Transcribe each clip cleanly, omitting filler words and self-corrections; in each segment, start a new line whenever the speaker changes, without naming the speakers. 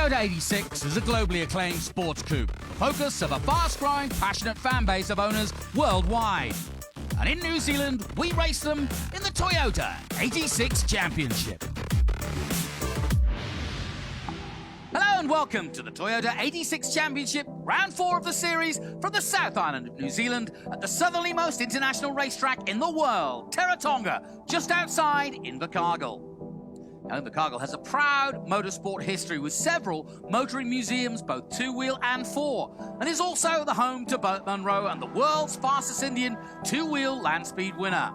Toyota 86 is a globally acclaimed sports coupe, the focus of a fast-growing, passionate fan base of owners worldwide. And in New Zealand, we race them in the Toyota 86 Championship. Hello and welcome to the Toyota 86 Championship, round 4 of the series from the South Island of New Zealand at the southerly-most international racetrack in the world, Teretonga, just outside Invercargill. Now, Invercargill has a proud motorsport history with several motoring museums, both two-wheel and four, and is also the home to Burt Munro and the world's fastest Indian two-wheel land speed winner.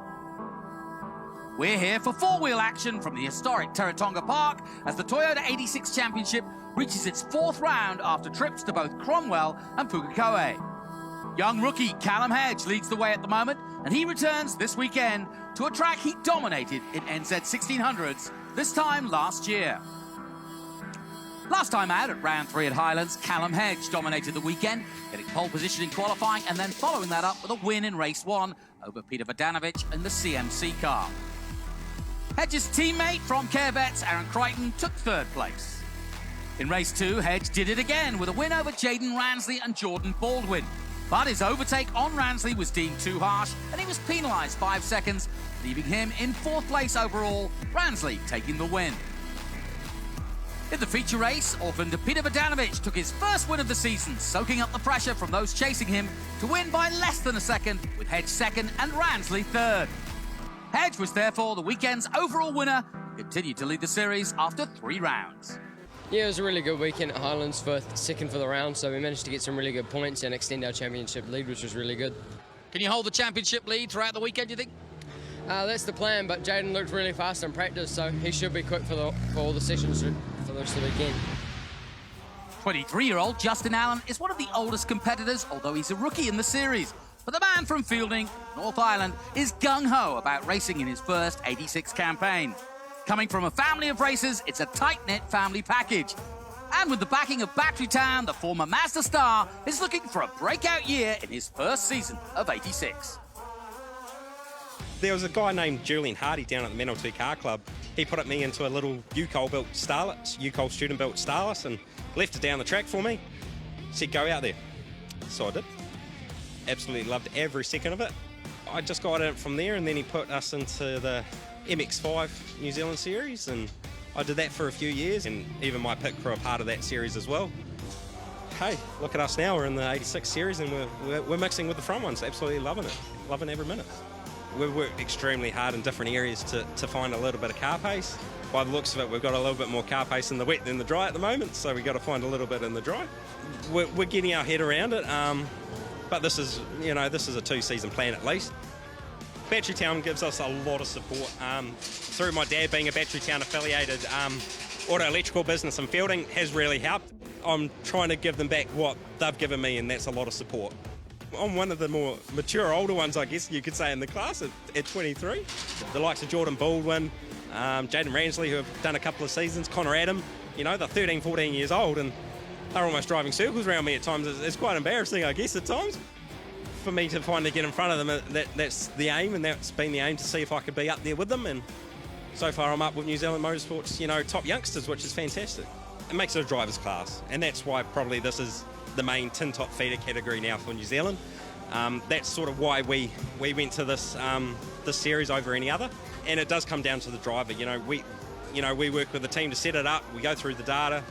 We're here for four-wheel action from the historic Teretonga Park as the Toyota 86 Championship reaches its 4th round after trips to both Cromwell and Pukekohe. Young rookie Callum Hedge leads the way at the moment, and he returns this weekend to a track he dominated in NZ 1600s, this time last year. Last time out at round 3 at Highlands, Callum Hedge dominated the weekend, getting pole position in qualifying and then following that up with a win in race 1 over Peter Vodanovic in the CMC car. Hedge's teammate from Carevets, Aaron Crichton, took 3rd place. In race 2, Hedge did it again with a win over Jaden Ransley and Jordan Baldwin. But his overtake on Ransley was deemed too harsh and he was penalised 5 seconds, leaving him in 4th place overall, Ransley taking the win. In the feature race, orphaned Peter Vodanovic took his first win of the season, soaking up the pressure from those chasing him to win by less than a second, with Hedge 2nd and Ransley 3rd. Hedge was therefore the weekend's overall winner, and continued to lead the series after 3 rounds.
Yeah, it was a really good weekend at Highlands, for 2nd for the round, so we managed to get some really good points and extend our championship lead, which was really good.
Can you hold the championship lead throughout the weekend, do you think?
That's the plan, but Jaden looked really fast in practice, so he should be quick for all the sessions for the rest of the weekend.
23-year-old Justin Allen is one of the oldest competitors, although he's a rookie in the series. But the man from Fielding, North Island, is gung-ho about racing in his first 86 campaign. Coming from a family of racers, it's a tight-knit family package. And with the backing of Battery Town, the former Mazda star is looking for a breakout year in his first season of 86.
There was a guy named Julian Hardy down at the Manawatu Car Club. He put me into a little UCOL student-built Starlet and left it down the track for me. Said, go out there. So I did. Absolutely loved every second of it. I just got it from there, and then he put us into the MX5 New Zealand series, and I did that for a few years, and even my pick for a part of that series as well. Hey, look at us now, we're in the 86 series and we're mixing with the front ones, absolutely loving it, loving every minute. We've worked extremely hard in different areas to find a little bit of car pace. By the looks of it, we've got a little bit more car pace in the wet than the dry at the moment, so we've got to find a little bit in the dry. We're getting our head around it. But this is a 2-season plan at least. Battery Town gives us a lot of support. Through my dad being a Battery Town affiliated auto electrical business in Fielding has really helped. I'm trying to give them back what they've given me, and that's a lot of support. I'm one of the more mature, older ones, I guess you could say, in the class at 23. The likes of Jordan Baldwin, Jaden Ransley, who have done a couple of seasons, Connor Adam, they're 13, 14 years old, and they're almost driving circles around me at times. It's quite embarrassing, I guess, at times. For me to finally get in front of them, that's the aim, and that's been the aim, to see if I could be up there with them. And so far I'm up with New Zealand Motorsports, top youngsters, which is fantastic. It makes it a driver's class, and that's why probably this is the main tin top feeder category now for New Zealand. That's sort of why we went to this series over any other, and it does come down to the driver. We work with the team to set it up. We go through the data.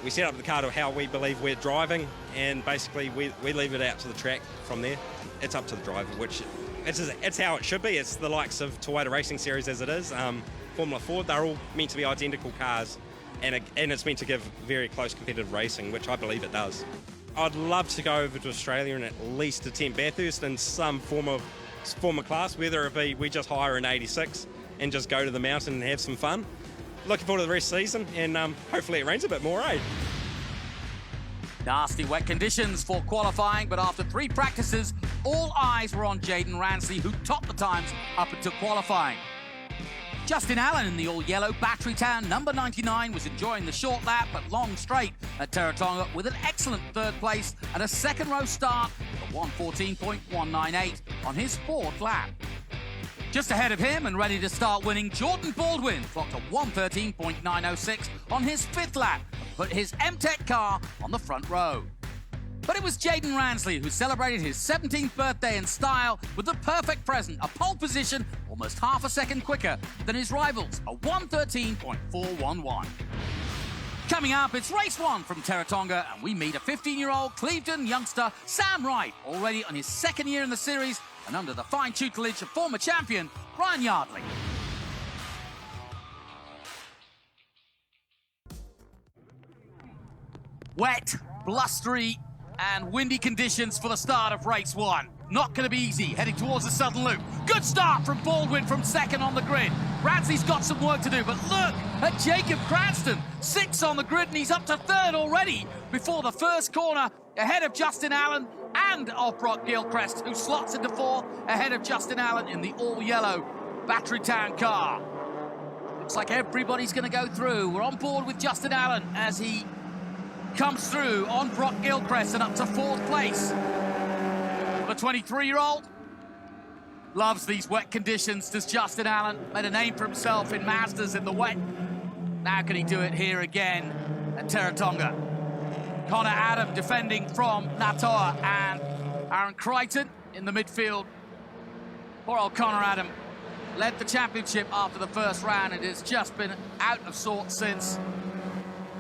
We set up the car to how we believe we're driving, and basically we leave it out to the track from there. It's up to the driver, which it's how it should be. It's the likes of Toyota Racing Series as it is. Formula Ford, they're all meant to be identical cars, and it's meant to give very close competitive racing, which I believe it does. I'd love to go over to Australia and at least attempt Bathurst in some form of class, whether it be we just hire an 86 and just go to the mountain and have some fun. Looking forward to the rest of the season, and hopefully it rains a bit more, eh?
Nasty wet conditions for qualifying, but after 3 practices, all eyes were on Jaden Ransley, who topped the times up until qualifying. Justin Allen in the all-yellow Battery Town number 99 was enjoying the short lap but long straight at Teretonga with an excellent 3rd place and a 2nd row start of 1:14.198 on his 4th lap. Just ahead of him and ready to start winning, Jordan Baldwin clocked a 1:13.906 on his 5th lap, put his M-Tech car on the front row. But it was Jayden Ransley who celebrated his 17th birthday in style with the perfect present, a pole position almost half a second quicker than his rivals, a 1:13.411. Coming up, it's race 1 from Teretonga, and we meet a 15-year-old Clevedon youngster, Sam Wright, already on his second year in the series and under the fine tutelage of former champion Brian Yardley. Wet, blustery, and windy conditions for the start of race 1. Not going to be easy, heading towards the Southern Loop. Good start from Baldwin from second on the grid. Ransley's got some work to do, but look at Jacob Cranston, 6th on the grid, and he's up to 3rd already before the first corner, ahead of Justin Allen and of Brock Gilchrist, who slots into 4th, ahead of Justin Allen in the all-yellow Battery Town car. Looks like everybody's going to go through. We're on board with Justin Allen as he comes through on Brock Gilchrist and up to 4th place. The 23-year-old loves these wet conditions, does Justin Allen. Made a name for himself in Masters in the wet. Now can he do it here again at Teretonga? Connor Adam defending from Natoa, and Aaron Crichton in the midfield. Poor old Connor Adam led the championship after the first round and has just been out of sorts since.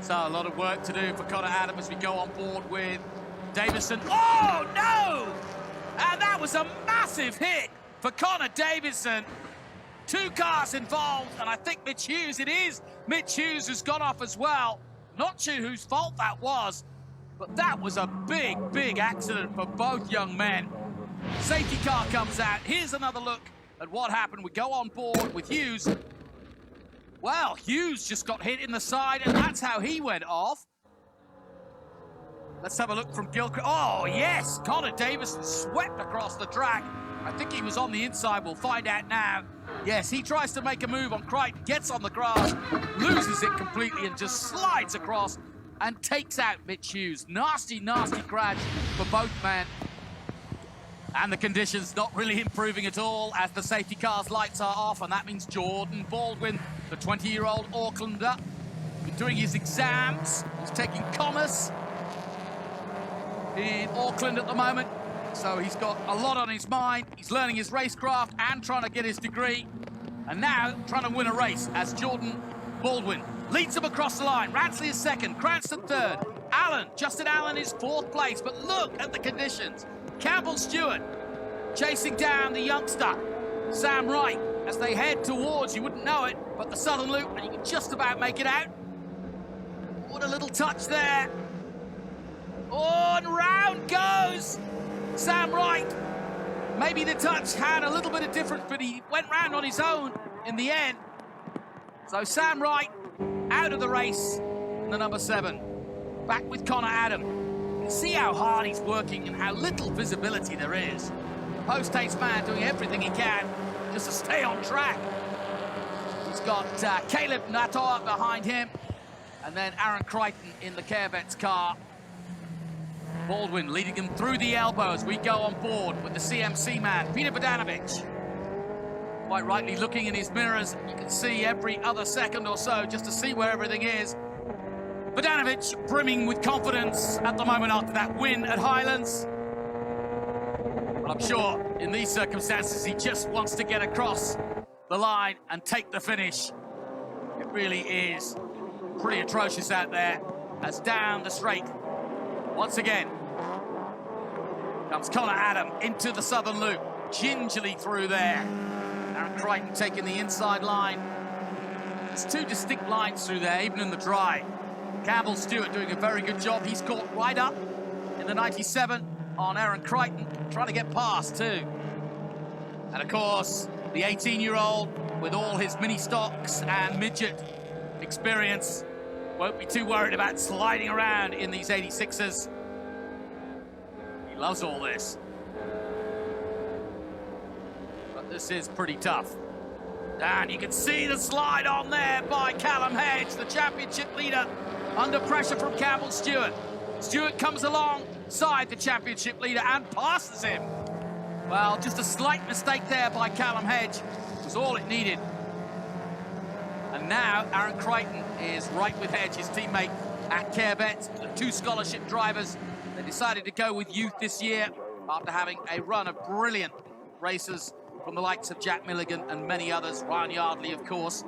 So a lot of work to do for Connor Adam as we go on board with Davison. Oh, no! And that was a massive hit for Connor Davison. 2 cars involved, and I think Mitch Hughes, it is Mitch Hughes who's gone off as well. Not sure whose fault that was, but that was a big, big accident for both young men. Safety car comes out. Here's another look at what happened. We go on board with Hughes. Well, Hughes just got hit in the side, and that's how he went off. Let's have a look from Gilchrist. Oh, yes! Connor Davison swept across the track. I think he was on the inside. We'll find out now. Yes, he tries to make a move on Crichton, gets on the grass, loses it completely, and just slides across and takes out Mitch Hughes. Nasty, nasty crash for both men. And the conditions not really improving at all as the safety car's lights are off, and that means Jordan Baldwin, the 20-year-old Aucklander, been doing his exams. He's taking commerce in Auckland at the moment, so he's got a lot on his mind. He's learning his racecraft and trying to get his degree, and now trying to win a race as Jordan Baldwin leads him across the line. Ransley is 2nd, Cranston 3rd, Justin Allen is 4th place, but look at the conditions. Campbell Stewart chasing down the youngster Sam Wright as they head towards, you wouldn't know it, but the Southern Loop, and you can just about make it out. What a little touch there. Oh, and round goes Sam Wright. Maybe the touch had a little bit of difference, but he went round on his own in the end. So Sam Wright out of the race in the number 7. Back with Connor Adam. You can see how hard he's working and how little visibility there is. Post-haste man doing everything he can just to stay on track. He's got Caleb Natoa behind him, and then Aaron Crichton in the Carevet's car. Baldwin leading him through the elbow as we go on board with the CMC man, Peter Bogdanovic. Quite rightly looking in his mirrors. You can see every other second or so just to see where everything is. Bogdanovic brimming with confidence at the moment after that win at Highlands. But I'm sure in these circumstances he just wants to get across the line and take the finish. It really is pretty atrocious out there as down the straight once again comes Connor Adam into the Southern Loop, gingerly through there. Aaron Crichton taking the inside line. There's 2 distinct lines through there, even in the dry. Campbell Stewart doing a very good job. He's caught right up in the 97 on Aaron Crichton, trying to get past too. And of course, the 18-year-old with all his mini stocks and midget experience won't be too worried about sliding around in these 86ers. He loves all this. But this is pretty tough. And you can see the slide on there by Callum Hedge, the championship leader, under pressure from Campbell Stewart. Stewart comes alongside the championship leader and passes him. Well, just a slight mistake there by Callum Hedge was all it needed. And now Aaron Crichton is right with Hedge, his teammate, at CareBet, the 2 scholarship drivers. They decided to go with youth this year after having a run of brilliant racers from the likes of Jack Milligan and many others. Ryan Yardley, of course.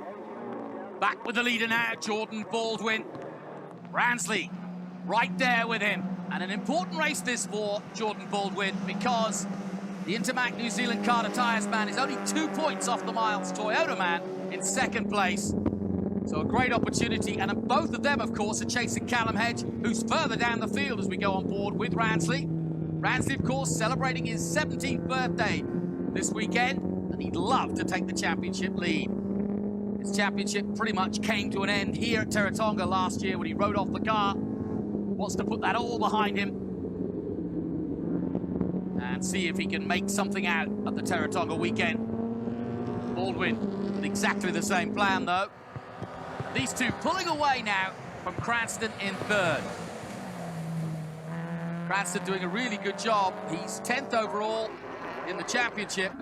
Back with the leader now, Jordan Baldwin. Ransley right there with him. And an important race this for Jordan Baldwin because the Intermac New Zealand Carter Tyres man is only 2 points off the Miles Toyota man in second place. So a great opportunity, and both of them, of course, are chasing Callum Hedge, who's further down the field as we go on board with Ransley. Ransley, of course, celebrating his 17th birthday this weekend, and he'd love to take the championship lead. His championship pretty much came to an end here at Teretonga last year when he rode off the car. Wants to put that all behind him and see if he can make something out of the Teretonga weekend. Baldwin with exactly the same plan, though. These two pulling away now from Cranston in third. Cranston doing a really good job. He's 10th overall in the championship.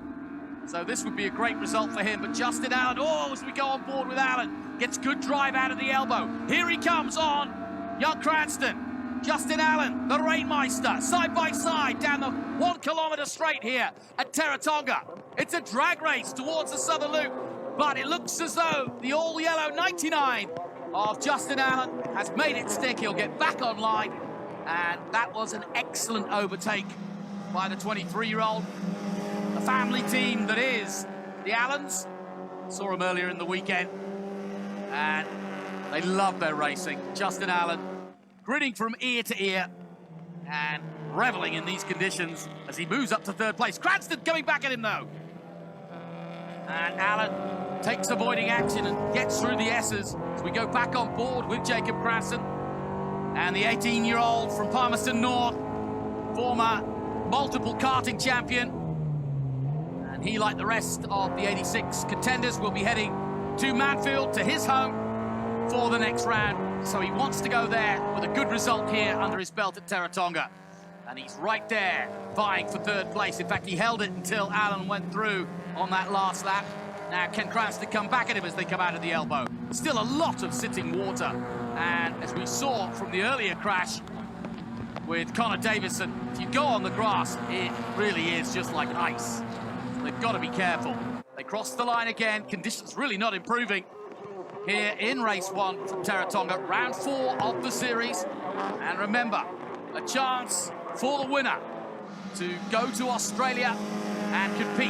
So this would be a great result for him. But Justin Allen, as we go on board with Allen, gets good drive out of the elbow. Here he comes on young Cranston. Justin Allen, the Rainmeister, side by side down the 1 kilometre straight here at Teretonga. It's a drag race towards the Southern Loop, but it looks as though the all-yellow 99 of Justin Allen has made it stick. He'll get back online, and that was an excellent overtake by the 23-year-old. The family team that is the Allens. Saw him earlier in the weekend, and they love their racing. Justin Allen grinning from ear to ear and reveling in these conditions as he moves up to third place. Cranston coming back at him, though. And Allen takes avoiding action and gets through the S's as we go back on board with Jacob Cranston. And the 18-year-old from Palmerston North, former multiple karting champion. And he, like the rest of the 86 contenders, will be heading to Manfield, to his home, for the next round. So he wants to go there with a good result here under his belt at Teretonga. And he's right there, vying for third place. In fact, he held it until Allen went through on that last lap. Now, can Cranston come back at him as they come out of the elbow? Still a lot of sitting water. And as we saw from the earlier crash with Connor Davison, if you go on the grass, it really is just like ice. So they've got to be careful. They cross the line again. Conditions really not improving here in race 1 from Teretonga, round 4 of the series. And remember, a chance for the winner to go to Australia and compete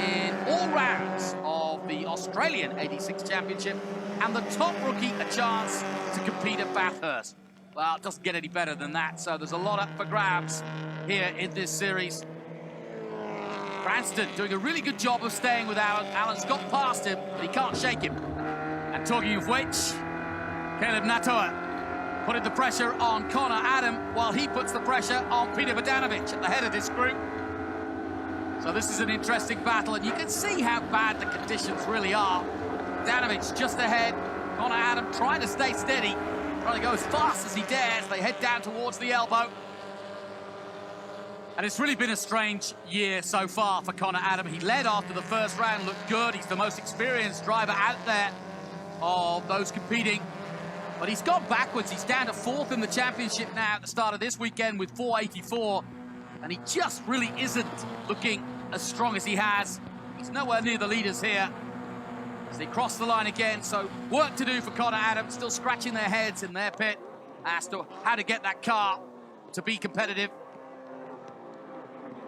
in all rounds of the Australian 86 Championship, and the top rookie a chance to compete at Bathurst. Well, it doesn't get any better than that, so there's a lot up for grabs here in this series. Cranston doing a really good job of staying with Allen. Allen's got past him, but he can't shake him. And talking of which, Caleb Natoa putting the pressure on Connor Adam while he puts the pressure on Peter Bogdanovic at the head of this group. So this is an interesting battle, and you can see how bad the conditions really are. Bogdanovic just ahead, Connor Adam trying to stay steady, trying to go as fast as he dares. They head down towards the elbow. And it's really been a strange year so far for Connor Adam. He led after the first round, looked good. He's the most experienced driver out there of those competing. But he's gone backwards. He's down to 4th in the championship now at the start of this weekend with 484. And he just really isn't looking as strong as he has. He's nowhere near the leaders here as they cross the line again. So work to do for Connor Adam, still scratching their heads in their pit as to how to get that car to be competitive.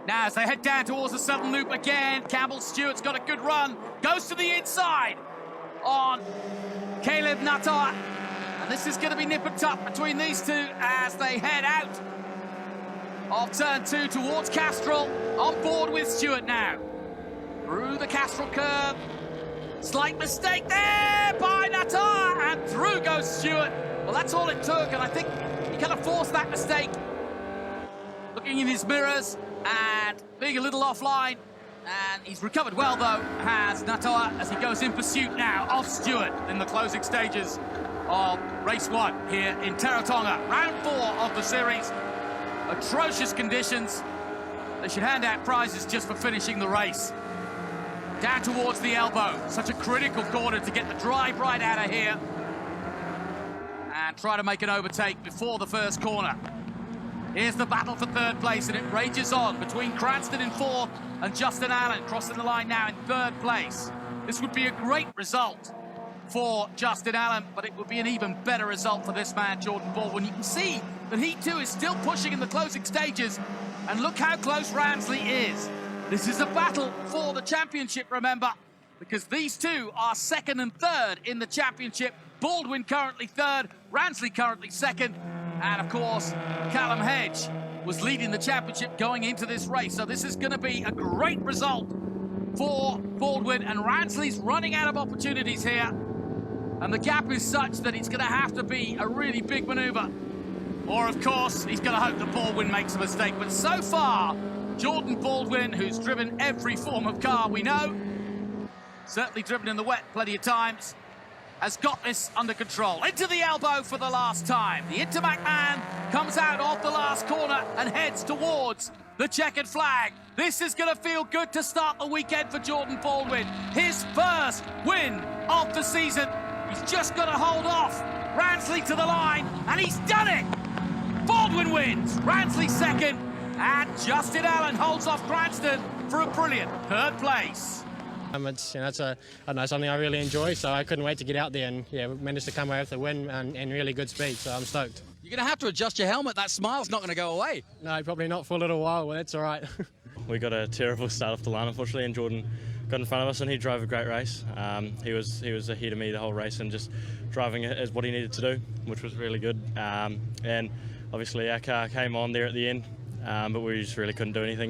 Now, as they head down towards the Southern Loop again, Campbell Stewart's got a good run, goes to the inside on Caleb Natar. And this is going to be nip and tuck between these two as they head out of turn 2 towards Castrol. On board with Stewart now. Through the Castrol curve. Slight mistake there by Natar, and through goes Stewart. Well, that's all it took, and I think he kind of forced that mistake. Looking in his mirrors and being a little offline, and he's recovered well, though, has Natar, as he goes in pursuit now of Stewart in the closing stages of race 1 here in Teretonga. Round 4 of the series. Atrocious conditions. They should hand out prizes just for finishing the race. Down towards the elbow. Such a critical corner to get the drive right out of here. and try to make an overtake before the first corner. Here's the battle for third place, and it rages on between Cranston in fourth and Justin Allen crossing the line now in third place. This would be a great result for Justin Allen, but it would be an even better result for this man, Jordan Baldwin. You can see that he too is still pushing in the closing stages, and look how close Ransley is. This is a battle for the championship, remember, because these two are second and third in the championship. Baldwin currently third, Ransley currently second, and of course, Callum Hedge was leading the championship going into this race. So this is going to be a great result for Baldwin, and Ransley's running out of opportunities here. And the gap is such that it's going to have to be a really big manoeuvre. Or, of course, he's going to hope that Baldwin makes a mistake. But so far, Jordan Baldwin, who's driven every form of car we know, certainly driven in the wet plenty of times, has got this under control. Into the elbow for the last time. The Intermac man comes out off the last corner and heads towards the checkered flag. This is going to feel good to start the weekend for Jordan Baldwin. His first win of the season. He's just got to hold off Ransley to the line, and he's done it! Baldwin wins, Ransley second, and Justin Allen holds off Cranston for a brilliant third place.
It's something I really enjoy, so I couldn't wait to get out there and we managed to come away with a win and really good speed, so I'm stoked.
You're going to have to adjust your helmet. That smile's not going to go away.
No, probably not for a little while, but that's all right.
We got a terrible start off the line, unfortunately, and Jordan got in front of us and he drove a great race. He was ahead of me the whole race and just driving it as what he needed to do, which was really good. And obviously our car came on there at the end, but we just really couldn't do anything.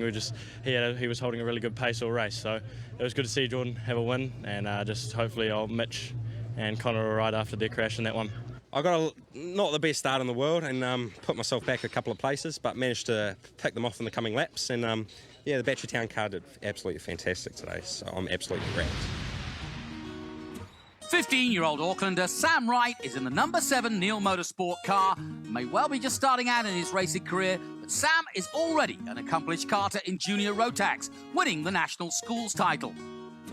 He was holding a really good pace all race, so it was good to see Jordan have a win, and just hopefully Mitch and Connor will ride after their crash in that one.
I got not the best start in the world and put myself back a couple of places, but managed to pick them off in the coming laps. And the Battery Town car did absolutely fantastic today, so I'm absolutely wrapped.
15-year-old Aucklander Sam Wright is in the number 7 Neil Motorsport car. May well be just starting out in his racing career, but Sam is already an accomplished karter in junior Rotax, winning the National Schools title.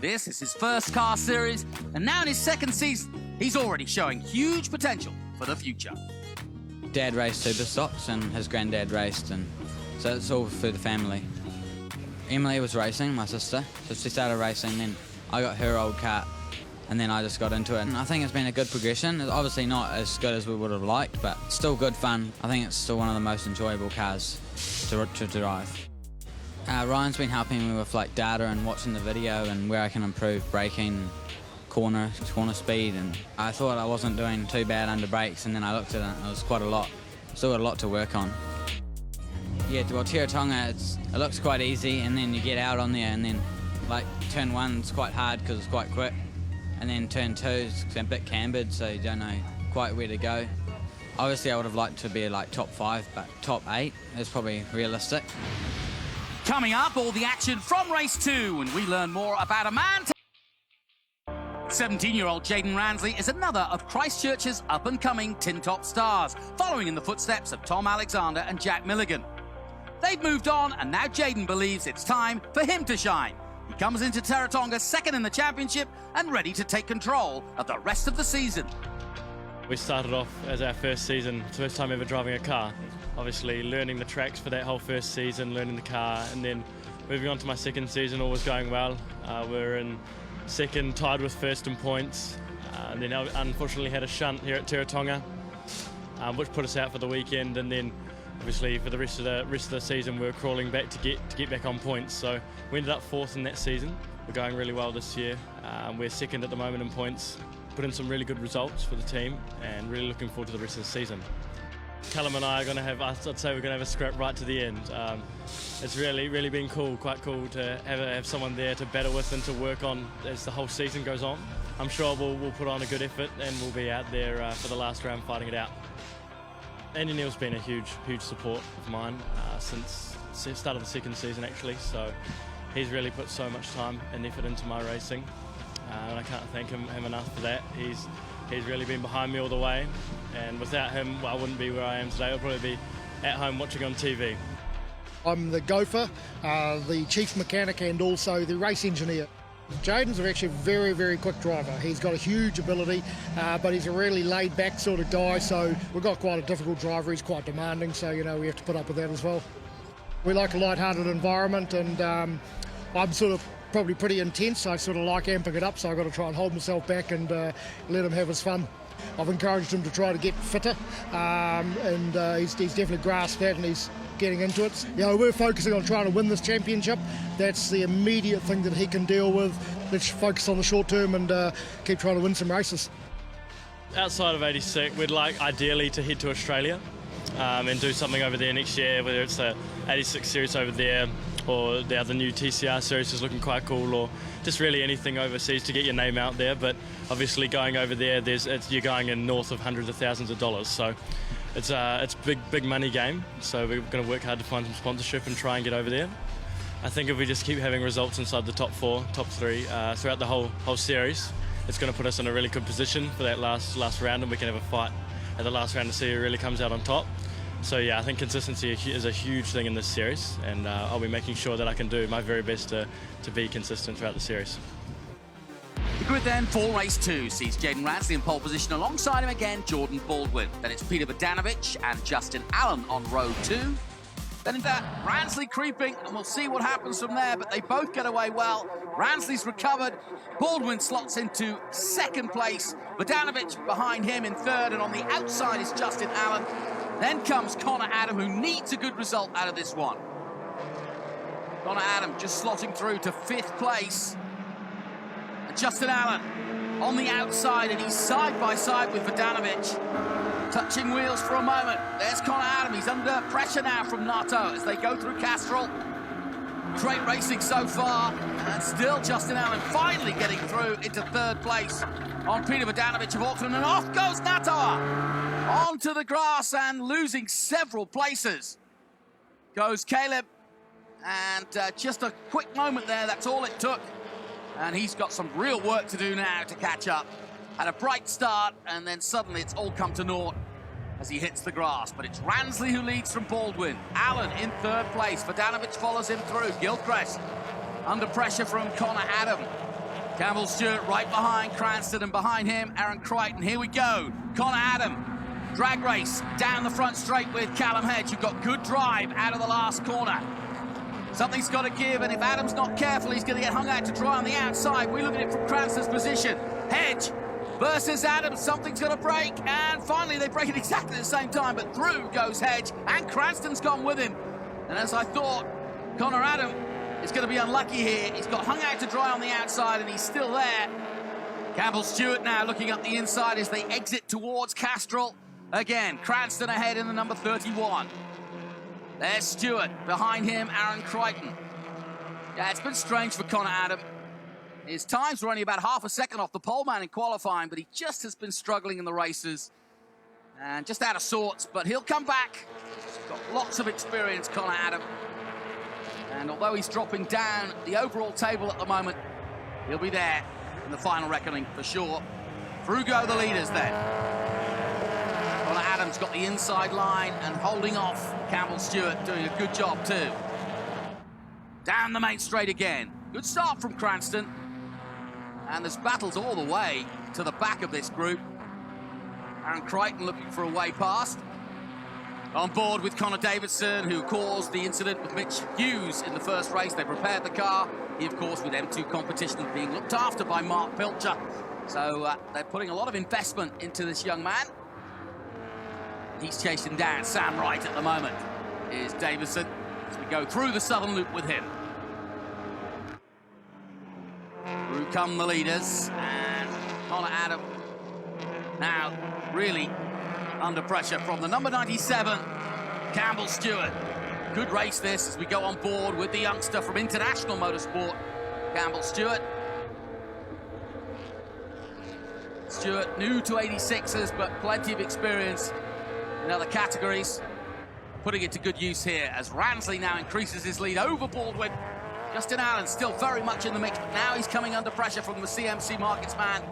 This is his first car series, and now in his second season, he's already showing huge potential for the future.
Dad raced super stocks and his granddad raced, and so it's all for the family. Emily was racing, my sister, so she started racing, then I got her old kart, and then I just got into it. And I think it's been a good progression. It's obviously not as good as we would have liked, but still good fun. I think it's still one of the most enjoyable cars to drive. Ryan's been helping me with data and watching the video and where I can improve braking, corner speed, and I thought I wasn't doing too bad under brakes, and then I looked at it and it was quite a lot. Still got a lot to work on. Yeah, well, Teretonga, it looks quite easy, and then you get out on there, and then turn 1's quite hard because it's quite quick, and then turn 2's a bit cambered, so you don't know quite where to go. Obviously, I would have liked to be top 5, but top 8 is probably realistic.
Coming up, all the action from race 2, and we learn more about a man. 17-year-old Jaden Ransley is another of Christchurch's up-and-coming tin-top stars, following in the footsteps of Tom Alexander and Jack Milligan. They've moved on, and now Jaden believes it's time for him to shine. He comes into Teretonga second in the championship and ready to take control of the rest of the season.
We started off as our first season, first time ever driving a car. Obviously learning the tracks for that whole first season, learning the car, and then moving on to my second season, all was going well. We're in second, tied with first in points, and then unfortunately had a shunt here at Teretonga, which put us out for the weekend, and then obviously for the rest of the season we were crawling back to get back on points. So we ended up 4th in that season. We're going really well this year. We're second at the moment in points. Put in some really good results for the team, and really looking forward to the rest of the season. Callum and I are going to have, I'd say we're going to have a scrap right to the end. It's really been cool, quite cool to have someone there to battle with and to work on as the whole season goes on. I'm sure we'll put on a good effort and we'll be out there for the last round fighting it out. Andy Neal's been a huge support of mine since the start of the second season actually, so he's really put so much time and effort into my racing, and I can't thank him enough for that. He's really been behind me all the way, and without him, I wouldn't be where I am today. I'd probably be at home watching on TV.
I'm the gopher, the chief mechanic and also the race engineer. Jaden's actually a very, very quick driver. He's got a huge ability, but he's a really laid-back sort of guy, so we've got quite a difficult driver. He's quite demanding, so, you know, we have to put up with that as well. We like a light-hearted environment, and I'm sort of probably pretty intense. I sort of like amping it up, so I've got to try and hold myself back and let him have his fun. I've encouraged him to try to get fitter, and he's definitely grasped that, and he's getting into it. You know, we're focusing on trying to win this championship. That's the immediate thing that he can deal with. Let's focus on the short term and keep trying to win some races.
Outside of 86, we'd like ideally to head to Australia and do something over there next year, whether it's the 86 series over there or the other new TCR series is looking quite cool, or just really anything overseas to get your name out there. But obviously going over there, you're going in north of hundreds of thousands of dollars. So it's a big money game. So we're going to work hard to find some sponsorship and try and get over there. I think if we just keep having results inside the top 4, top 3 throughout the whole series, it's going to put us in a really good position for that last round, and we can have a fight at the last round to see who really comes out on top. So yeah, I think consistency is a huge thing in this series, and I'll be making sure that I can do my very best to be consistent throughout the series.
The grid then for race 2 sees Jaden Ransley in pole position. Alongside him again, Jordan Baldwin. Then it's Peter Bogdanovic and Justin Allen on row 2. Then in that, Ransley creeping, and we'll see what happens from there, but they both get away well. Ransley's recovered. Baldwin slots into 2nd place. Bogdanovic behind him in 3rd, and on the outside is Justin Allen. Then comes Connor Adam, who needs a good result out of this one. Connor Adam just slotting through to 5th place. And Justin Allen on the outside, and he's side by side with Bogdanovic. Touching wheels for a moment. There's Connor Adam. He's under pressure now from Nato as they go through Castrol. Great racing so far. And still Justin Allen finally getting through into 3rd place on Peter Bogdanovic of Auckland. And off goes Natoa onto the grass and losing several places. Goes Caleb. And just a quick moment there. That's all it took. And he's got some real work to do now to catch up. Had a bright start, and then suddenly it's all come to naught as he hits the grass. But it's Ransley who leads from Baldwin. Allen in 3rd place. Bogdanovic follows him through. Gilchrist under pressure from Connor Adam. Campbell Stewart right behind Cranston, and behind him, Aaron Crichton. Here we go. Connor Adam. Drag race down the front straight with Callum Hedge, who got good drive out of the last corner. Something's got to give, and if Adam's not careful, he's going to get hung out to dry on the outside. We look at it from Cranston's position. Hedge versus Adams, something's going to break, and finally they break it exactly at the same time, but through goes Hedge, and Cranston's gone with him. And as I thought, Connor Adam is going to be unlucky here. He's got hung out to dry on the outside, and he's still there. Campbell Stewart now looking up the inside as they exit towards Castrol. Again, Cranston ahead in the number 31. There's Stewart, behind him, Aaron Crichton. Yeah, it's been strange for Connor Adam. His times were only about half a second off the pole man in qualifying, but he just has been struggling in the races and just out of sorts, but he'll come back. He's got lots of experience, Connor Adam. And although he's dropping down the overall table at the moment, he'll be there in the final reckoning for sure. Through go the leaders then. Connor Adams got the inside line and holding off Campbell Stewart, doing a good job too. Down the main straight again. Good start from Cranston. And there's battles all the way to the back of this group. Aaron Crichton looking for a way past. On board with Connor Davidson, who caused the incident with Mitch Hughes in the first race. They prepared the car. He, of course, with M2 competition being looked after by Mark Pilcher. So they're putting a lot of investment into this young man. He's chasing down Sam Wright at the moment. Here's Davidson as we go through the southern loop with him. Through come the leaders, and Connor Adam now really under pressure from the number 97, Campbell Stewart. Good race this as we go on board with the youngster from International Motorsport, Campbell Stewart. Stewart new to 86s, but plenty of experience in other categories. Putting it to good use here as Ransley now increases his lead over Baldwin. Justin Allen still very much in the mix, but now he's coming under pressure from the CMC Markets man,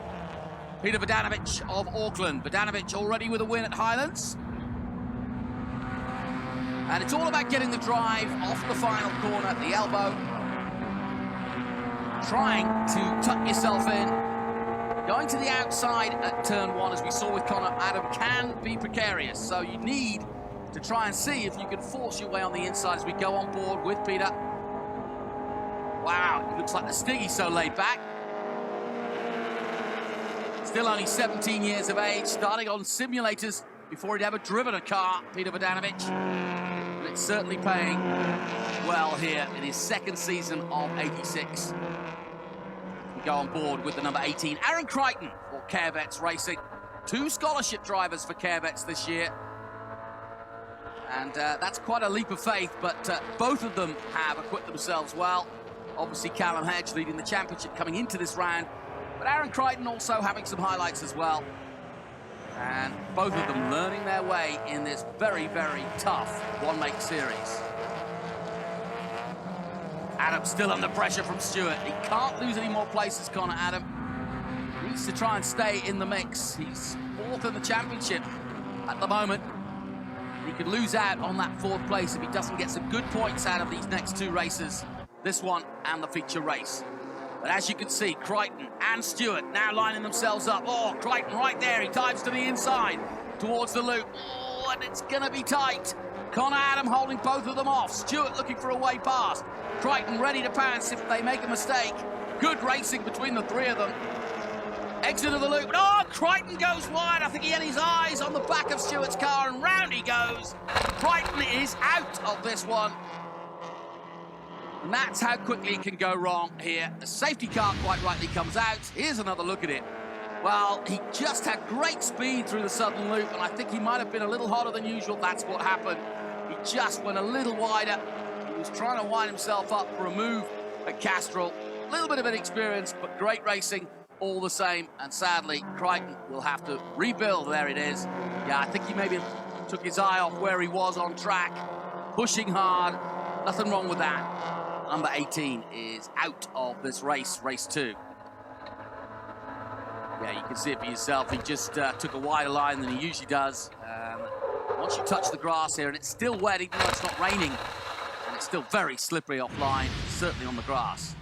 Peter Bogdanovic of Auckland. Bogdanovic already with a win at Highlands. And it's all about getting the drive off the final corner at the elbow. trying to tuck yourself in. Going to the outside at turn 1, as we saw with Connor Adam, can be precarious. So you need to try and see if you can force your way on the inside as we go on board with Peter. Wow, it looks like the Stiggy's so laid back. Still only 17 years of age, starting on simulators before he'd ever driven a car, Peter Vodanovic. And it's certainly paying well here in his second season of 86. We go on board with the number 18, Aaron Crichton for Carevets Racing. 2 scholarship drivers for Carevets this year. And that's quite a leap of faith, but both of them have equipped themselves well. Obviously, Callum Hedge leading the championship coming into this round, but Aaron Crichton also having some highlights as well. And both of them learning their way in this very, very tough one-make series. Adam still under pressure from Stewart. He can't lose any more places, Connor Adam. He needs to try and stay in the mix. He's 4th in the championship at the moment. He could lose out on that 4th place if he doesn't get some good points out of these next 2 races, this one and the feature race. But as you can see, Crichton and Stewart now lining themselves up. Oh, Crichton right there. He dives to the inside towards the loop. Oh, and it's going to be tight. Connor Adam holding both of them off. Stewart looking for a way past. Crichton ready to pounce if they make a mistake. Good racing between the 3 of them. Exit of the loop. Oh, Crichton goes wide. I think he had his eyes on the back of Stewart's car, and round he goes. Crichton is out of this one. And that's how quickly it can go wrong here. The safety car quite rightly comes out. Here's another look at it. Well, he just had great speed through the southern loop, and I think he might have been a little hotter than usual. That's what happened. He just went a little wider. He was trying to wind himself up for a move at Castrol. A little bit of inexperience, but great racing all the same. And sadly, Crichton will have to rebuild. There it is. Yeah, I think he maybe took his eye off where he was on track. Pushing hard. Nothing wrong with that. Number 18 is out of this race, race 2. Yeah, you can see it for yourself. He just took a wider line than he usually does. Once you touch the grass here, and it's still wet, even though it's not raining, and it's still very slippery offline, certainly on the grass.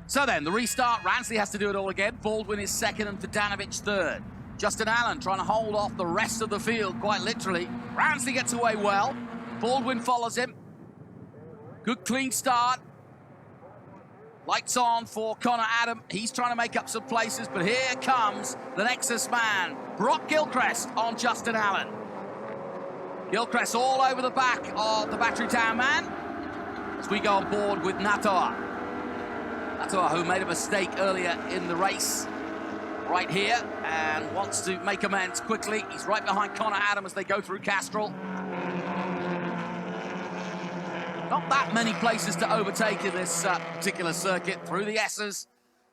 So then, the restart, Ransley has to do it all again. Baldwin is 2nd and Vodanovic 3rd. Justin Allen trying to hold off the rest of the field, quite literally. Ransley gets away well. Baldwin follows him. Good clean start. Lights on for Connor Adam. He's trying to make up some places, but here comes the Nexus man, Brock Gilchrist on Justin Allen. Gilchrist all over the back of the Battery Town man as we go on board with Natoa. Natoa, who made a mistake earlier in the race, right here, and wants to make amends quickly. He's right behind Connor Adam as they go through Castrol. Not that many places to overtake in this particular circuit. Through the S's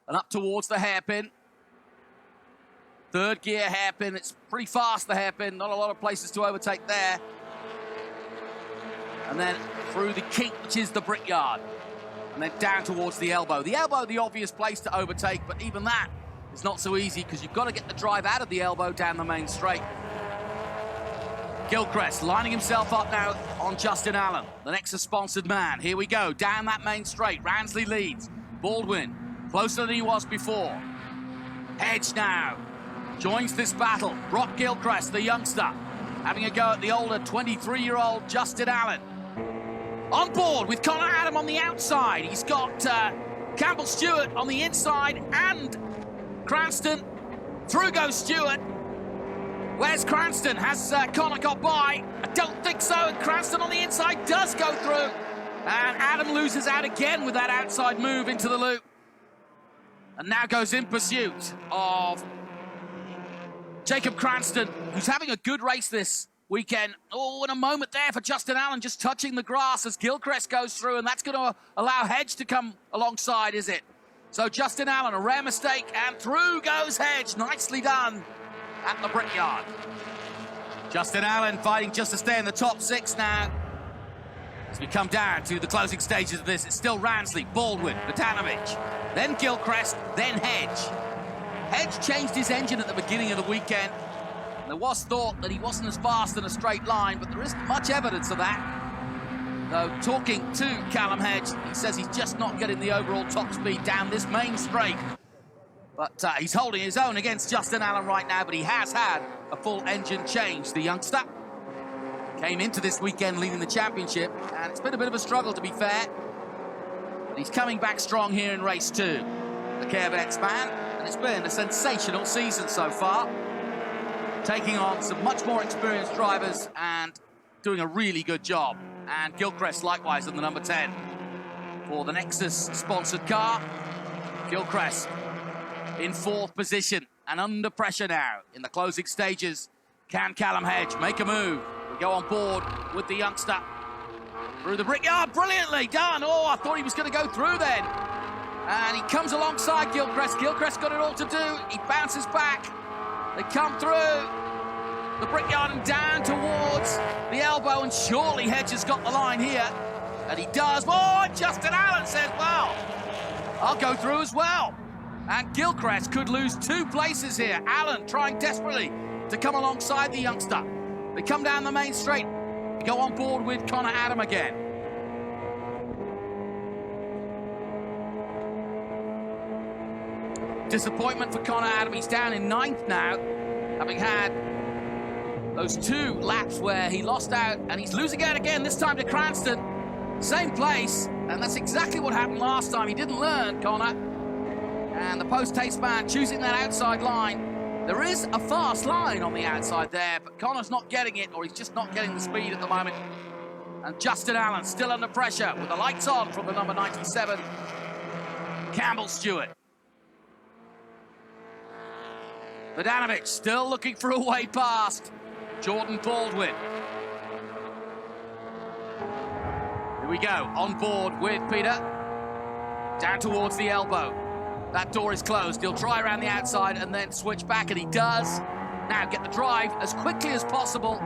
and up towards the hairpin. 3rd gear hairpin. It's pretty fast, the hairpin. Not a lot of places to overtake there. And then through the kink, which is the brickyard. And then down towards the elbow. The elbow, the obvious place to overtake, but even that is not so easy because you've got to get the drive out of the elbow down the main straight. Gilchrist lining himself up now on Justin Allen, the Nexus-sponsored man. Here we go, down that main straight. Ransley leads. Baldwin, closer than he was before. Hedge now joins this battle. Brock Gilchrist, the youngster, having a go at the older 23-year-old Justin Allen. On board with Connor Adam on the outside. He's got Campbell Stewart on the inside and Cranston. Through goes Stewart. Where's Cranston? Has Connor got by? I don't think so. And Cranston on the inside does go through. And Adam loses out again with that outside move into the loop. And now goes in pursuit of Jacob Cranston, who's having a good race this weekend. Oh, and a moment there for Justin Allen, just touching the grass as Gilchrist goes through, and that's going to allow Hedge to come alongside, is it? So Justin Allen, a rare mistake, and through goes Hedge. Nicely done at the brickyard. Justin Allen fighting just to stay in the top 6 now. As we come down to the closing stages of this, it's still Ransley, Baldwin, Vodanovic, then Gilchrist, then Hedge. Hedge changed his engine at the beginning of the weekend. There was thought that he wasn't as fast in a straight line, but there isn't much evidence of that. Though talking to Callum Hedge, he says he's just not getting the overall top speed down this main straight. But he's holding his own against Justin Allen right now, but he has had a full engine change. The youngster came into this weekend leading the championship, and it's been a bit of a struggle, to be fair. But he's coming back strong here in race 2. The Cairvettes man, and it's been a sensational season so far. Taking on some much more experienced drivers and doing a really good job. And Gilchrist likewise in the number 10 for the Nexus-sponsored car. Gilchrist in 4th position and under pressure now in the closing stages. Can Callum Hedge make a move? We go on board with the youngster through the brickyard. Brilliantly done. Oh, I thought he was going to go through then. And he comes alongside Gilchrist. Gilchrist got it all to do. He bounces back. They come through the brickyard and down towards the elbow, and surely Hedge has got the line here. And he does. Oh, Justin Allen says, well, I'll go through as well. And Gilchrist could lose 2 places here. Allen trying desperately to come alongside the youngster. They come down the main straight. Go on board with Connor Adam again. Disappointment for Connor Adam. He's down in 9th now, having had those 2 laps where he lost out, and he's losing out again, this time to Cranston. Same place, and that's exactly what happened last time. He didn't learn, Connor. And the post-haste man choosing that outside line. There is a fast line on the outside there, but Connor's not getting it, or he's just not getting the speed at the moment. And Justin Allen still under pressure with the lights on from the number 97, Campbell Stewart. Vodanovic still looking for a way past Jordan Baldwin. Here we go, on board with Peter. Down towards the elbow. That door is closed. He'll try around the outside and then switch back, and he does. Now get the drive as quickly as possible.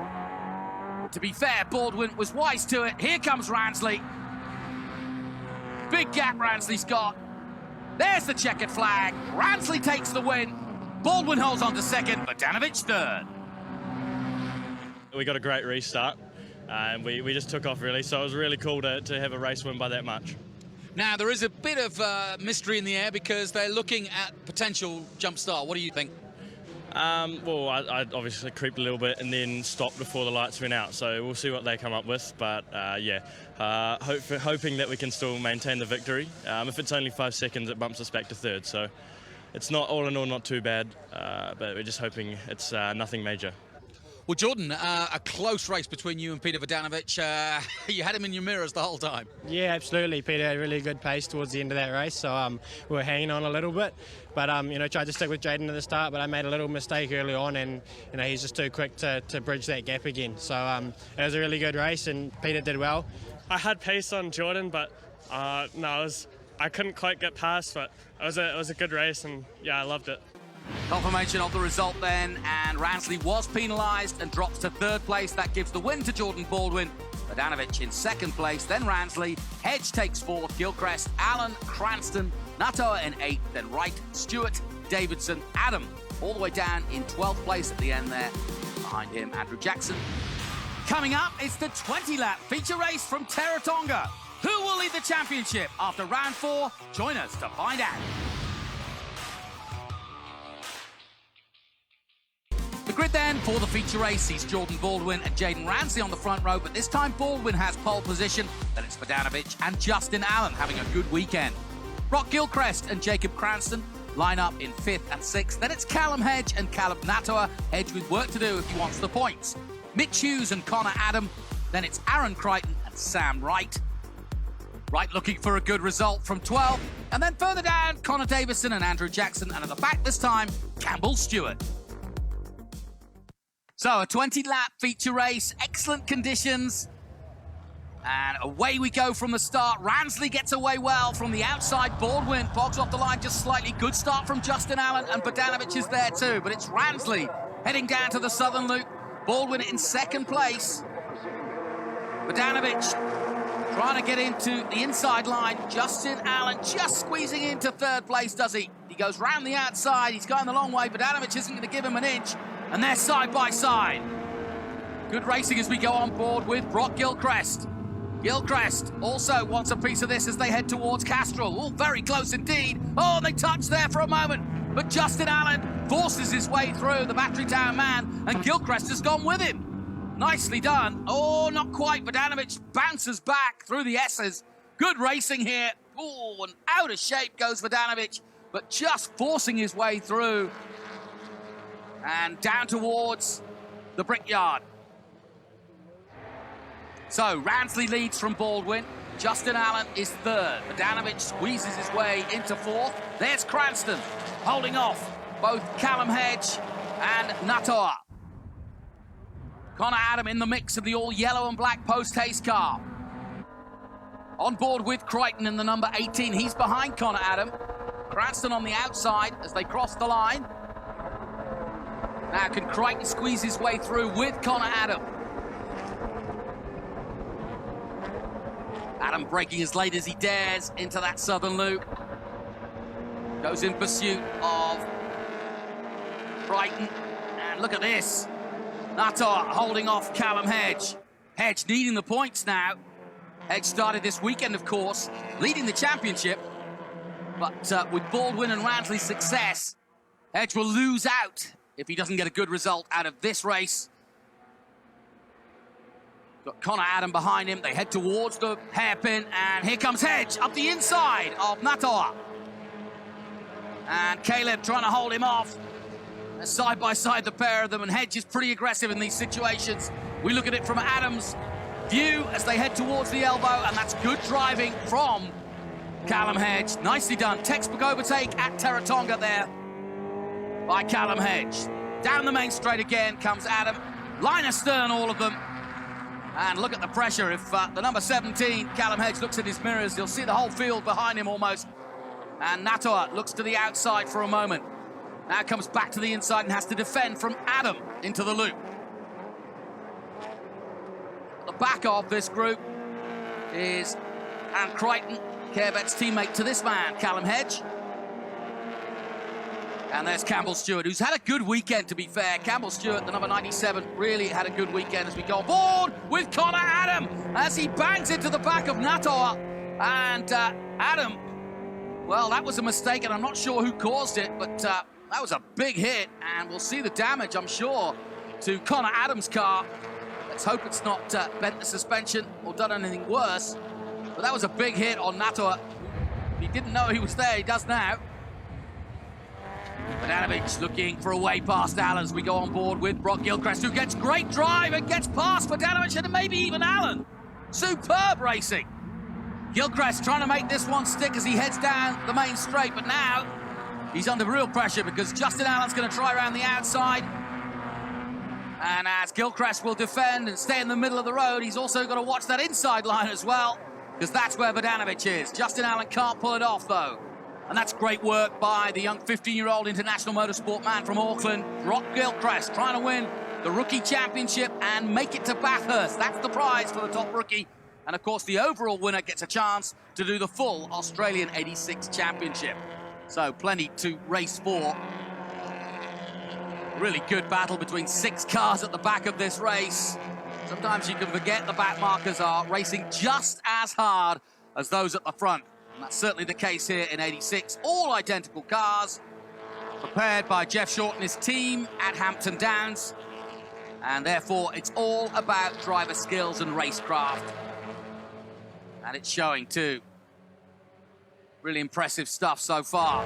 To be fair, Baldwin was wise to it. Here comes Ransley. Big gap Ransley's got. There's the checkered flag. Ransley takes the win. Baldwin holds on to 2nd, Vodanovic 3rd.
We got a great restart, and we just took off really, so it was really cool to have a race win by that much.
Now, there is a bit of mystery in the air because they're looking at potential jump start. What do you think?
Well, I obviously creeped a little bit and then stopped before the lights went out, so we'll see what they come up with. But hoping that we can still maintain the victory. If it's only 5 seconds, it bumps us back to 3rd, so it's not, all in all, not too bad, but we're just hoping it's nothing major.
Well, Jordan, a close race between you and Peter Vodanovic. You had him in your mirrors the whole time.
Yeah, absolutely. Peter had a really good pace towards the end of that race, so we were hanging on a little bit. But, tried to stick with Jaden at the start, but I made a little mistake early on, and, he's just too quick to bridge that gap again. So it was a really good race, and Peter did well.
I had pace on Jordan, but I couldn't quite get past, but it was a good race, and, yeah, I loved it.
Confirmation of the result then, and Ransley was penalised and drops to 3rd place. That gives the win to Jordan Baldwin. Vodanovic in 2nd place, then Ransley. Hedge takes 4th, Gilchrist, Allen, Cranston, Natoa in 8th, then Wright, Stewart, Davidson, Adam, all the way down in 12th place at the end there. Behind him, Andrew Jackson. Coming up, it's the 20-lap feature race from Teretonga. Who will lead the championship after round 4? Join us to find out. The grid then for the feature race sees Jordan Baldwin and Jaden Ransley on the front row, but this time Baldwin has pole position. Then it's Vodanovic and Justin Allen having a good weekend. Brock Gilchrist and Jacob Cranston line up in 5th and 6th. Then it's Callum Hedge and Caleb Natoa. Hedge with work to do if he wants the points. Mitch Hughes and Connor Adam. Then it's Aaron Crichton and Sam Wright. Wright looking for a good result from 12. And then further down, Connor Davison and Andrew Jackson. And at the back this time, Campbell Stewart. So a 20-lap feature race, excellent conditions. And away we go from the start. Ransley gets away well from the outside. Baldwin bogs off the line just slightly. Good start from Justin Allen, and Vodanovic is there too. But it's Ransley heading down to the southern loop. Baldwin in 2nd place. Vodanovic trying to get into the inside line. Justin Allen just squeezing into 3rd place, does he? He goes round the outside. He's going the long way. Vodanovic isn't going to give him an inch. And they're side by side. Good racing as we go on board with Brock Gilchrist. Gilchrist also wants a piece of this as they head towards Castrol. All very close indeed. Oh, they touch there for a moment. But Justin Allen forces his way through the Battery Town man, and Gilchrist has gone with him. Nicely done. Oh, not quite. Vodanovic bounces back through the S's. Good racing here. Oh, and out of shape goes Vodanovic, but just forcing his way through and down towards the Brickyard. So Ransley leads from Baldwin. Justin Allen is third. Vodanovic squeezes his way into fourth. There's Cranston holding off both Callum Hedge and Natoa. Connor Adam in the mix of the all yellow and black post haste car. On board with Crichton in the number 18. He's behind Connor Adam. Cranston on the outside as they cross the line. Now can Crichton squeeze his way through with Connor Adam? Adam braking as late as he dares into that southern loop. Goes in pursuit of Crichton. And look at this. Natar holding off Callum Hedge. Hedge needing the points now. Hedge started this weekend, of course, leading the championship. But with Baldwin and Ransley's success, Hedge will lose out if he doesn't get a good result out of this race. Got Connor Adam behind him. They head towards the hairpin, and here comes Hedge up the inside of Natoa. And Caleb trying to hold him off. They're side by side, the pair of them, and Hedge is pretty aggressive in these situations. We look at it from Adam's view as they head towards the elbow, and that's good driving from Callum Hedge. Nicely done. Textbook overtake at Teretonga there by Callum Hedge. Down the main straight again comes Adam. Line astern, all of them. And look at the pressure. If the number 17, Callum Hedge, looks at his mirrors, you'll see the whole field behind him almost. And Natoa looks to the outside for a moment. Now comes back to the inside and has to defend from Adam into the loop. At the back of this group is Aaron Crichton, Carevet's teammate to this man, Callum Hedge. And there's Campbell Stewart, who's had a good weekend, to be fair. Campbell Stewart, the number 97, really had a good weekend as we go on board with Connor Adam as he bangs into the back of Natoa. And Adam, well, that was a mistake, and I'm not sure who caused it, but that was a big hit, and we'll see the damage, I'm sure, to Connor Adams' car. Let's hope it's not bent the suspension or done anything worse. But that was a big hit on Natoa. He didn't know he was there, he does now. Vodanovic looking for a way past Allen as we go on board with Brock Gilchrist, who gets great drive and gets past Vodanovic and maybe even Allen. Superb racing. Gilchrist trying to make this one stick as he heads down the main straight, but now he's under real pressure because Justin Allen's going to try around the outside. And as Gilchrist will defend and stay in the middle of the road, he's also got to watch that inside line as well, because that's where Vodanovic is. Justin Allen can't pull it off, though. And that's great work by the young 15-year-old international motorsport man from Auckland, Brock Gilchrist, trying to win the rookie championship and make it to Bathurst. That's the prize for the top rookie. And, of course, the overall winner gets a chance to do the full Australian 86 championship. So plenty to race for. Really good battle between 6 cars at the back of this race. Sometimes you can forget the back markers are racing just as hard as those at the front. And that's certainly the case here in 86. All identical cars, prepared by Jeff Short and his team at Hampton Downs. And therefore, it's all about driver skills and racecraft. And it's showing too. Really impressive stuff so far.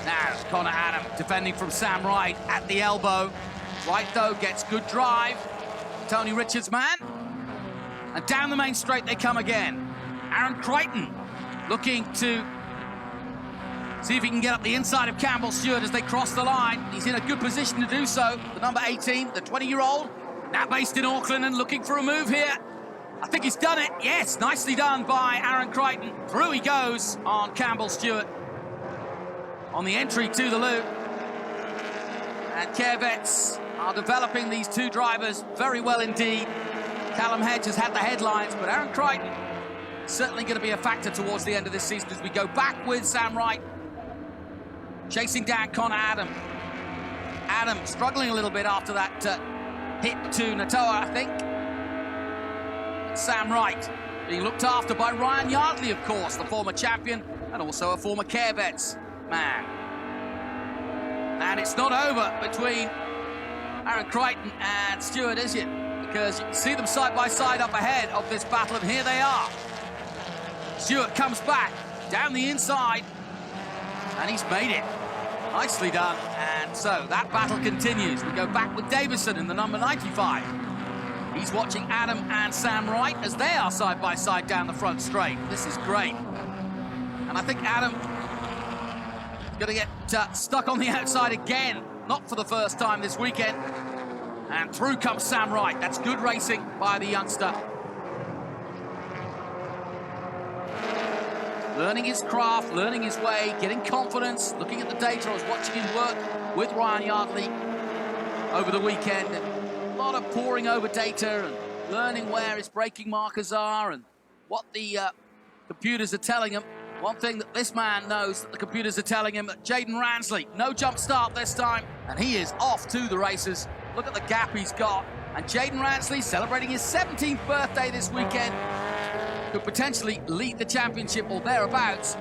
Now, Connor Adam defending from Sam Wright at the elbow. Wright, though, gets good drive. Tony Richards' man. And down the main straight they come again. Aaron Crichton looking to see if he can get up the inside of Campbell Stewart as they cross the line. He's in a good position to do so. The number 18, the 20-year-old, now based in Auckland and looking for a move here. I think he's done it. Yes, nicely done by Aaron Crichton. Through he goes on Campbell Stewart on the entry to the loop. And Carevets are developing these two drivers very well indeed. Callum Hedge has had the headlines, but Aaron Crichton certainly going to be a factor towards the end of this season as we go back with Sam Wright chasing down Connor Adam. Adam struggling a little bit after that hit to Natoa, I think. Sam Wright, being looked after by Ryan Yardley, of course, the former champion and also a former Care Vets man. And it's not over between Aaron Crichton and Stewart, is it? Because you can see them side by side up ahead of this battle, and here they are. Stewart comes back down the inside, and he's made it. Nicely done. And so that battle continues. We go back with Davison in the number 95. He's watching Adam and Sam Wright as they are side by side down the front straight. This is great. And I think Adam is going to get stuck on the outside again. Not for the first time this weekend. And through comes Sam Wright. That's good racing by the youngster. Learning his craft, learning his way, getting confidence, looking at the data. I was watching him work with Ryan Yardley over the weekend. A lot of poring over data and learning where his braking markers are and what the computers are telling him. One thing that this man knows that the computers are telling him, that Jaden Ransley, no jump start this time, and he is off to the races. Look at the gap he's got. And Jaden Ransley celebrating his 17th birthday this weekend, could potentially lead the championship or thereabouts.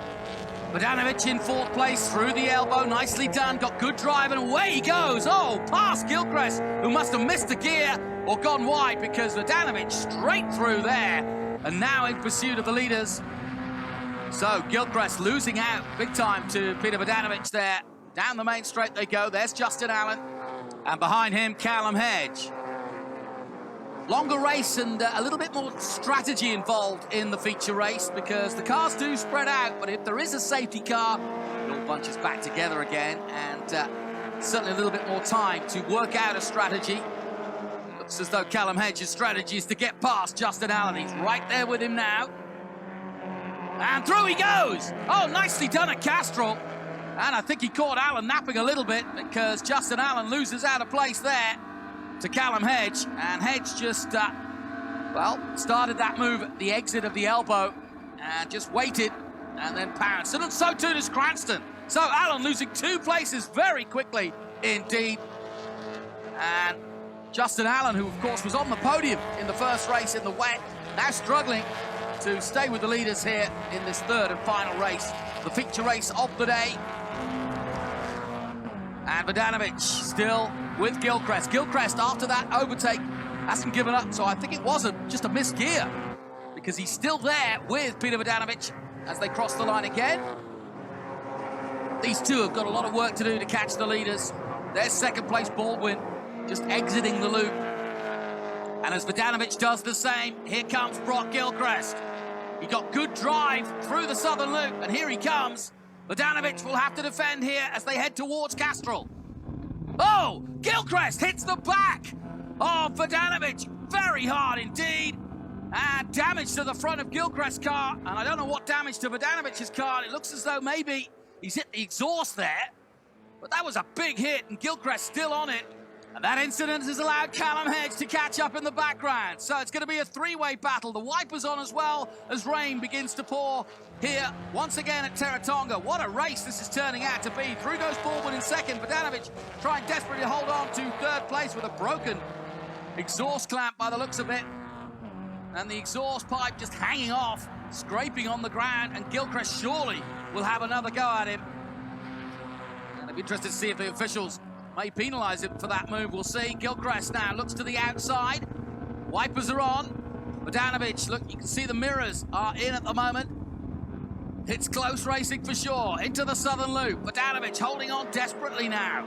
Vodanovic in fourth place through the elbow, nicely done, got good drive, and away he goes. Oh, past Gilchrist, who must have missed a gear or gone wide, because Vodanovic straight through there, and now in pursuit of the leaders. So Gilchrist losing out big time to Peter Vodanovic there. Down the main straight they go. There's Justin Allen, and behind him Callum Hedge. Longer race and a little bit more strategy involved in the feature race, because the cars do spread out, but if there is a safety car, it all bunches back together again, and certainly a little bit more time to work out a strategy. Looks as though Callum Hedge's strategy is to get past Justin Allen. He's right there with him now. And through he goes! Oh, nicely done at Castrol. And I think he caught Allen napping a little bit, because Justin Allen loses out of place there to Callum Hedge, and Hedge just, started that move at the exit of the elbow and just waited and then pounced. And so too does Cranston. So Allen losing 2 places very quickly indeed. And Justin Allen, who of course was on the podium in the first race in the wet, now struggling to stay with the leaders here in this third and final race, the feature race of the day. And Vodanovic still with Gilchrist. Gilchrist, after that overtake, hasn't given up, so I think it wasn't just a missed gear, because he's still there with Peter Vodanovic as they cross the line again. These two have got a lot of work to do to catch the leaders. There's second place Baldwin, just exiting the loop. And as Vodanovic does the same, here comes Brock Gilchrist. He got good drive through the southern loop, and here he comes. Vodanovic will have to defend here as they head towards Castrol. Oh, Gilchrist hits the back of Vodanovic very hard indeed. And damage to the front of Gilchrist's car. And I don't know what damage to Vodanovic's car. It looks as though maybe he's hit the exhaust there. But that was a big hit, and Gilchrist still on it. And that incident has allowed Callum Hedge to catch up in the background. So it's going to be a 3-way battle. The wipers on as well as rain begins to pour here once again at Teretonga. What a race this is turning out to be. Through goes Baldwin in second. Vodanovic trying desperately to hold on to third place with a broken exhaust clamp by the looks of it. And the exhaust pipe just hanging off, scraping on the ground. And Gilchrist surely will have another go at him. And I'd be interested to see if the officials may penalise him for that move. We'll see. Gilchrist now looks to the outside. Wipers are on. Vodanovic, look, you can see the mirrors are in at the moment. It's close racing for sure. Into the southern loop. Vodanovic holding on desperately now.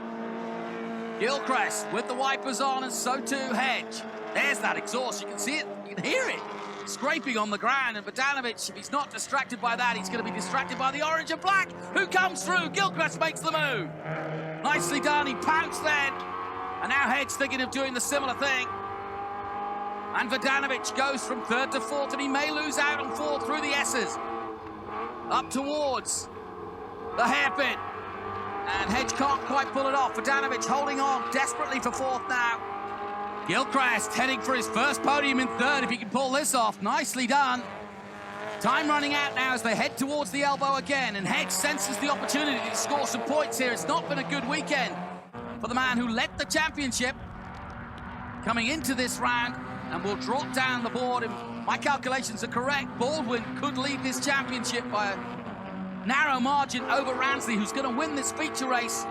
Gilchrist with the wipers on, and so too Hedge. There's that exhaust. You can see it. You can hear it scraping on the ground. And Vodanovic, if he's not distracted by that, he's going to be distracted by the orange and black. Who comes through? Gilchrist makes the move. Nicely done. He pounced then. And now Hedge thinking of doing the similar thing. And Vodanovic goes from third to fourth, and he may lose out on fourth through the S's. Up towards the hairpin. And Hedge can't quite pull it off. Vodanovic holding on desperately for fourth now. Gilchrist heading for his first podium in third, if he can pull this off. Nicely done. Time running out now as they head towards the elbow again, and Hedge senses the opportunity to score some points here. It's not been a good weekend for the man who led the championship coming into this round, and will drop down the board in my calculations are correct, Baldwin could lead this championship by a narrow margin over Ransley, who's going to win this feature race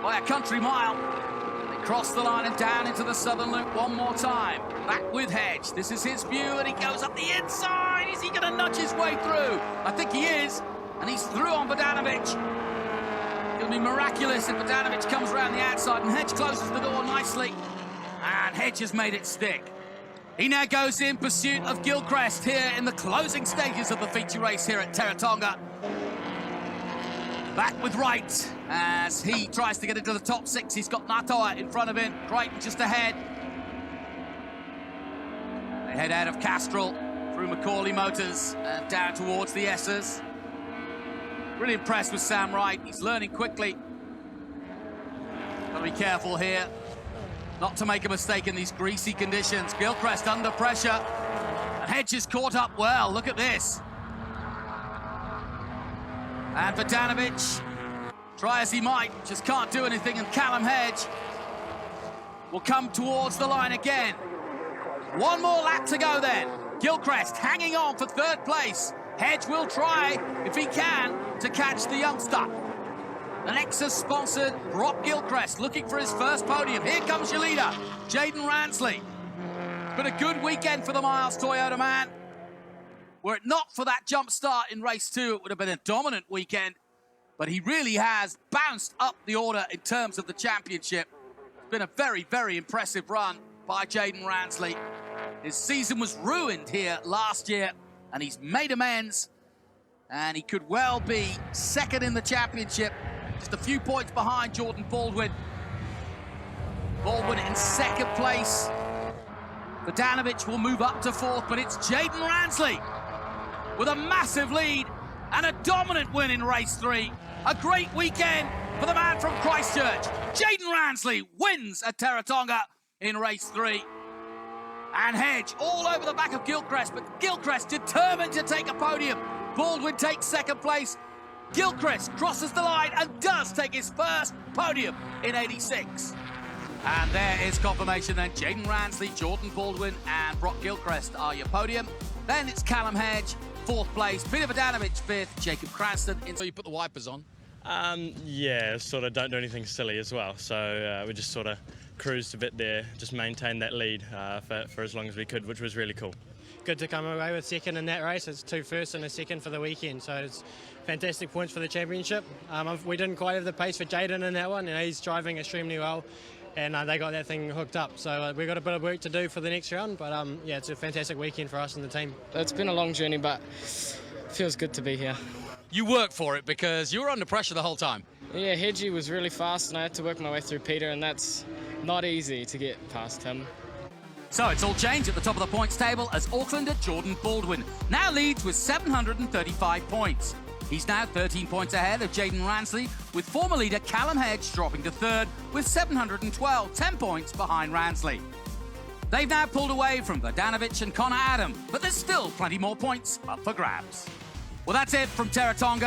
by a country mile. They cross the line and down into the southern loop one more time. Back with Hedge. This is his view, and he goes up the inside. Is he going to nudge his way through? I think he is, and he's through on Vodanovic. It'll be miraculous if Vodanovic comes around the outside, and Hedge closes the door nicely. And Hedge has made it stick. He now goes in pursuit of Gilchrist here in the closing stages of the feature race here at Teretonga. Back with Wright as he tries to get into the top 6. He's got Natoa in front of him, Crichton just ahead. They head out of Castrol through Macaulay Motors and down towards the Essers. Really impressed with Sam Wright. He's learning quickly. Got to be careful here not to make a mistake in these greasy conditions. Gilchrist under pressure. And Hedge is caught up well. Look at this. And Vodanovic, try as he might, just can't do anything. And Callum Hedge will come towards the line again. One more lap to go then. Gilchrist hanging on for third place. Hedge will try, if he can, to catch the youngster. The Lexus-sponsored Brock Gilchrist looking for his first podium. Here comes your leader, Jaden Ransley. It's been a good weekend for the Miles Toyota man. Were it not for that jump start in race 2, it would have been a dominant weekend. But he really has bounced up the order in terms of the championship. It's been a very, very impressive run by Jaden Ransley. His season was ruined here last year, and he's made amends. And he could well be second in the championship, just a few points behind Jordan Baldwin. Baldwin in second place. Vodanovic will move up to 4th, but it's Jaden Ransley with a massive lead and a dominant win in race 3. A great weekend for the man from Christchurch. Jaden Ransley wins at Teretonga in race 3. And Hedge all over the back of Gilchrist, but Gilchrist determined to take a podium. Baldwin takes second place. Gilchrist crosses the line and does take his first podium in 86. And there is confirmation then. Jaden Ransley, Jordan Baldwin and Brock Gilchrist are your podium. Then it's Callum Hedge, 4th place. Peter Vodanovic, 5th. Jacob Cranston. So you put the wipers on?
Yeah, sort of don't do anything silly as well. So we just sort of cruised a bit there, just maintained that lead for as long as we could, which was really cool.
Good to come away with second in that race. It's 2 firsts and a second for the weekend, so it's fantastic points for the championship. We didn't quite have the pace for Jaden in that one. He's driving extremely well, and they got that thing hooked up. So we've got a bit of work to do for the next round, but yeah, it's a fantastic weekend for us and the team.
It's been a long journey, but it feels good to be here.
You worked for it because you were under pressure the whole time.
Yeah, Hedgie was really fast, and I had to work my way through Peter, and that's not easy to get past him.
So it's all changed at the top of the points table as Aucklander Jordan Baldwin now leads with 735 points. He's now 13 points ahead of Jaden Ransley, with former leader Callum Hedge dropping to 3rd with 712, 10 points behind Ransley. They've now pulled away from Vodanovic and Connor Adam, but there's still plenty more points up for grabs. Well, that's it from Teretonga.